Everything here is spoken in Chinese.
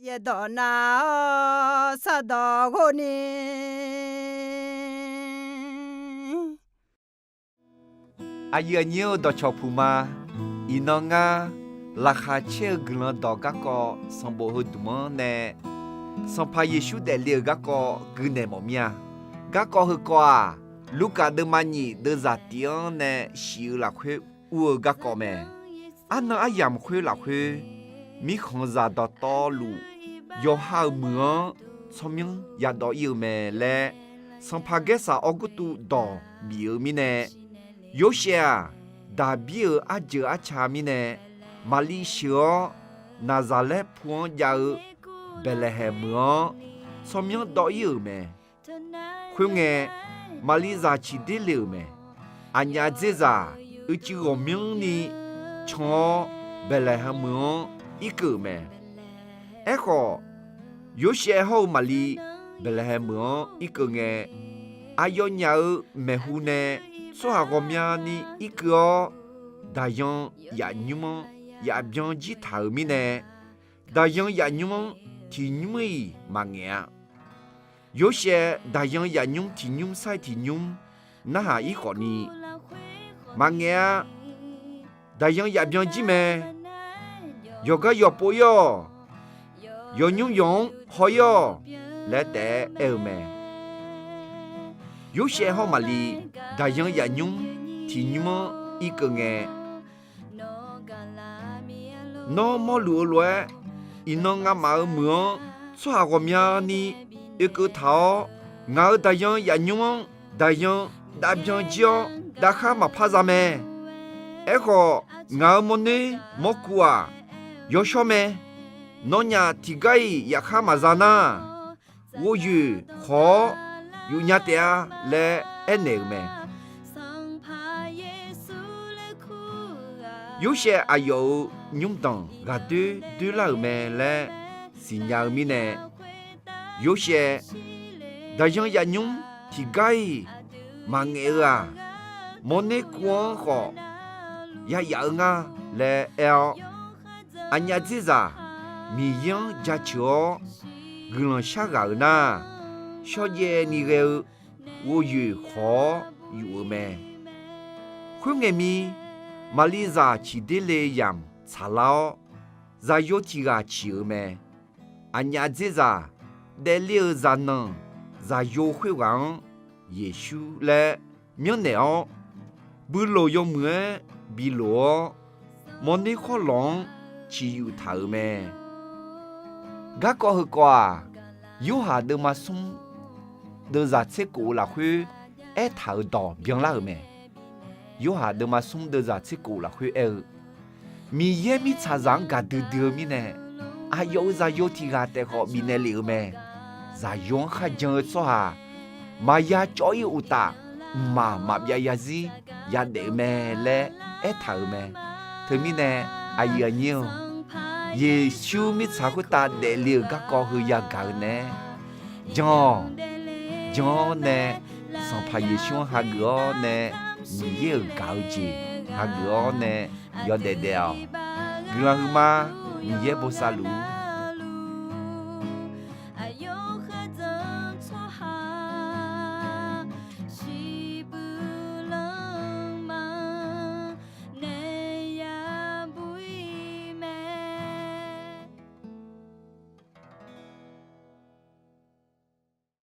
也到那啥到过呢？阿爷牛到桥铺嘛，伊侬啊，拉哈切格朗到个个上波后多么呢？上怕耶稣的了个个格内么面，个个后个啊，卢卡德曼尼德扎蒂昂呢，西拉会乌个个咩？阿侬阿样会拉会，米康扎到道路，要好么？聪明也到有咩嘞？上怕个啥奥古都到米有米呢？有些啊，大比尔阿姐阿查米呢，马来西亚、纳扎勒普亚尔、贝勒海姆，上面都有咩？会个马来扎起的了咩？俺家这咋有几个名呢？从贝勒海姆一个咩？哎个有些好马来贝勒海姆一个个，阿要伢儿没胡呢？所以我们呢一个大洋也你们也变吉他米呢，大洋也你们听你们嘛呀，有些大洋也你们听你们晒听你们，那还一个呢，嘛呀，大洋也变吉咩？有个有不哟，有牛用好哟，来得二咩？有些好嘛哩，大洋也用听你们一个眼，那么路来，伊侬阿妈么，做下个面呢？一个头，俺大洋也用，大洋大边叫，大哈嘛怕啥咩？哎个，俺么呢？么苦啊？有啥咩？侬伢提个也哈嘛啥呢？我有好。有伢的啊，来爱那个咩？有些还有用当个对了咩来是伢咪呢？有些大洋也用提个嘛个啊，莫那光好也样啊来要，俺伢子啥米样家巧，个人下个呢？小姐，你个我有好有咩？会个咪马里扎起的来样查老，咋有几个吃咩？俺家这咋得了咋能咋有会玩耶稣来明年哦，不老有么比罗，莫你可能只有头咩？个个好个有下的嘛送。的在这个啦会爱头到边啦咩？有下的嘛送的在这个啦会爱，米也米查上个得米呢？啊有在有提个的好米呢了咩？在用下讲说哈，嘛呀叫有大，嘛呀子呀得咩嘞？爱头咩？他米呢？哎呀牛，耶稣米查会大得了个高和呀高呢？讲。cho nè sao phải xuống hà gõ nè nhiều gạo gì hà gõ nè do đề đèo gương mà nhiều bố sa lú